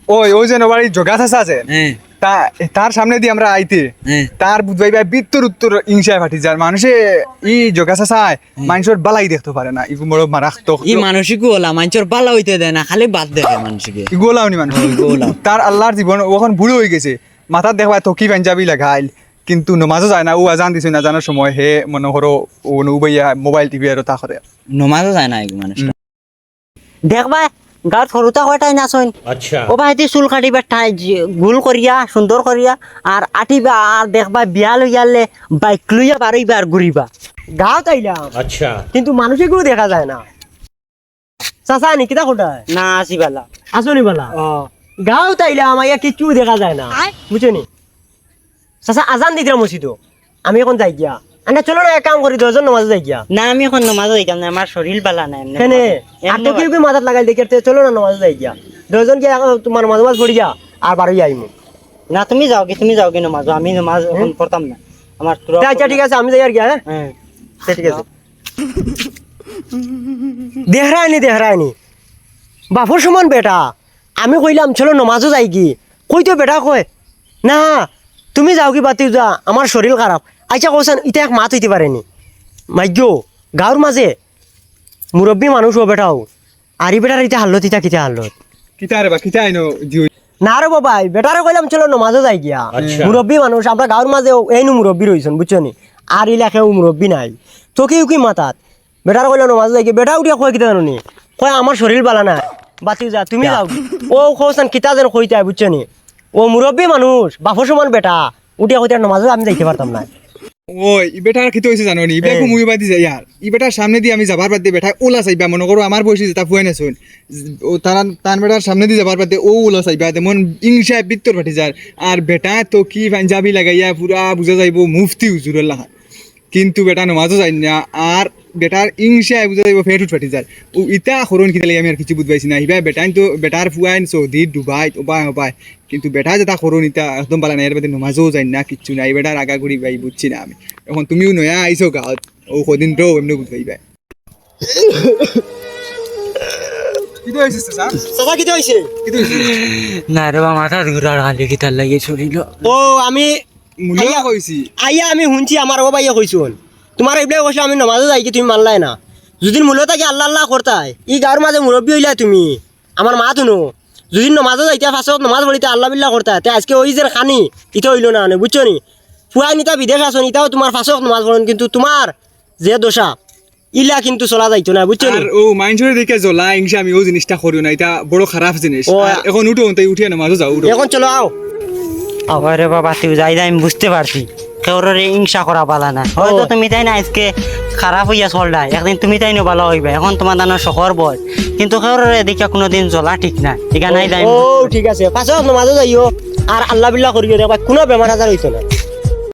ওই যে বাড়ি জোগাছ আছে তার সামনে দিয়ে আমরা আইতে তার বুঝবাই ভাই বিত্তর উত্তর ইংসায় ফাটি যার মানুষে ই জোগাছ চায় মানুষের বালাই দেখতে পারে না ইগু বড় মারাত্মক ই মানসিক ওলা মানুষের ভালো হইতে দেয় না খালি বাদ দেখে মানুষকে ইগোলাও নি মানুষ তার আল্লাহর জীবন ওখান ভুল হয়ে গেছে মাথার দেখবা তকি পাঞ্জাবি লাগাইল কিন্তু নমাজও যায় না ও আজান দিছে না জানার সময় হে মনে করো ও উবাইয়া মোবাইল টিভি আর তা করে নমাজও যায় না এই মানুষটা দেখবা গাঁত সৰুতা কয়টাই নাচন আচ্ছা ও ভাইটি চুল কাটিবা ঠাই গোল করিয়া সুন্দর করিয়া আর আটিবা আর দেখবা বিয়া লইয়ালে বাইক লইয়া বারইবা আর ঘুরিবা গাঁত আইলাম আচ্ছা কিন্তু মানুষে কেউ দেখা যায় না চাচা নি কিতা কোটায় না আসি বালা আসনি বালা গাঁত আইলাম আইয়া কিচ্ছু দেখা যায় না বুঝছো নি চাচা আজান দিতরা মসজিদ আমি এখন যাই গিয়া আন্না চলো না এক কাম করি 10 জন নামাজ যাই গিয়া না আমি এখন নমাজও যাইতাম না আমার শরীর বালা নাই কেনে আর তো কেউ মাথাত লাগাই দেখতে চলো না নামাজ যাই গিয়া 10 জন গিয়া তোমার নামাজ পড়ি যা আর বারোই আইমু না তুমি যাও কি নমাজ আমি নমাজ এখন পড়তাম না আমার আচ্ছা ঠিক আছে আমি যাই আর গিয়া হ্যাঁ ঠিক আছে দেহরায়নি বাপুর সমান বেটা আমি কইলাম চলো নমাজও যাই কি কই তো বেটা কয় না তুমি যাও কি বাতি যা আমার শরীর খারাপ আচ্ছা কোসান ইটা এক মাত হইতে পারেনি মাইগ্য গাঁর মাঝে মুরব্বী মানুষ ও বেটাও আর ই বেটার ইটা হাল্লত ইটা কিতা হাল্লত কিতা রে বা কিতা আইনো জিও না রে বাবাই বেটারে কইলাম চলো নমাজও যাই গিয়া আচ্ছা। মুরব্বী মানুষ আমরা গাঁর মাঝে এইনু মুরব্বী রইছেন বুঝছো নি আর ইলাকেও মুরব্বী নাই তো কি মাতাত বেটার কইলাম নমাজ যাই গিয়া বেটা উঠিয়া কয় কিতা জানো নি কয় আমার শরীর বালা না বাতি যা তুমি যাও ও কোসান কিতা যেন কইতা বুঝছো নি ও মুরব্বী মানুষ বাপর সমান বেটা উঠিয়া কইতা নমাজও আমি যাইতে পারতাম না ওই ই বেটার কি হইছে জানো নি ইবে মুই বাদি যাই আর ই বেটার সামনে দিয়ে আমি যাবার বাদ দিয়ে বেটা ওলা চাইবা মনে করো আমার বয়সী যেটা ফুয়াই না শুন ও তার বেটার সামনে দিয়ে যাবার বাদ দিয়ে ও ওলা চাইবা তেমন ইংসায় বিত্তর ফাটি যার আর বেটা তো কি পাঞ্জাবি লাগাইয়া পুরা বুঝা যাইব মুফতি হুজুরুল্লাহ কিন্তু বেটা নমাজও যাই না আর বেটার ইংসায় বুঝা যাইব ফেট ফাটি যার ও ইটা খরণ কিতা লাগি আমি আর কিছু বুঝবাইছি না ইবা বেটাইন তো বেটার ফুয়াইন সৌদি দুবাই ওবাই কিন্তু বেটা যেটা খরণ ইটা একদম পালা না এর বাদে নমাজও যাই না কিচ্ছু নাই বেটার আগা ঘুরি বাই বুঝছি না আমি এখন তুমিও নয়া আইছো গাঁত ও কদিন তো এমনি বুঝবাইবা কি তো হইছে স্যার চাচা কিতা হইছে না রে বা মাথা ঘুরার খালি কি তার লাগে শরীর ও আমি মুলিয়া কইছি আইয়া আমি শুনছি আমার ও ভাইয়া কইছুন তোমার এইবিলাক কৈছো আমি নমাজও যাই কি তুমি মানলাই না যদি মূলত কি আল্লাহ আল্লাহ করতাই ই গাঁর মাঝে মুরব্বী হইলা তুমি আমার মা তুনো যদি নমাজও যাইতা ফাঁসত নমাজ পড়িতে আল্লাহ বিল্লাহ করতা তে আজকে ওই যে খানি ইটা হইল না বুঝছো নি ফুয়াই নিতা বিদেশ আসন ইটাও তোমার ফাঁসক নমাজ পড়েন কিন্তু তোমার যে দশা ইলা কিন্তু চলা যাইতো না বুঝছো নি আর ও মাইন্ডের দিকে জ্বলা ইংসা আমি ও জিনিসটা করিও না এটা বড় খারাপ জিনিস ও, আর এখন উঠো তাই উঠিয়া নমাজও যাও উঠো এখন চলো আও আরে বাবা তুই যাই আমি বুঝতে পারছি কেউরে হিংসা করা বালা না হয়তো তুমি তাই না আজকে খারাপ হইয়া চলডাই একদিন তুমি তাই না ভালো হইবে এখন তোমার দানোর শহর বয় কিন্তু কেউরে দেখে কোনোদিন জ্বলা ঠিক না এখানে যাই ও ঠিক আছে ফাঁসক নমাজও যাইও আর আল্লাহ বিল্লাহ করিও দেখবা কোনো বেমার আজার হইতো না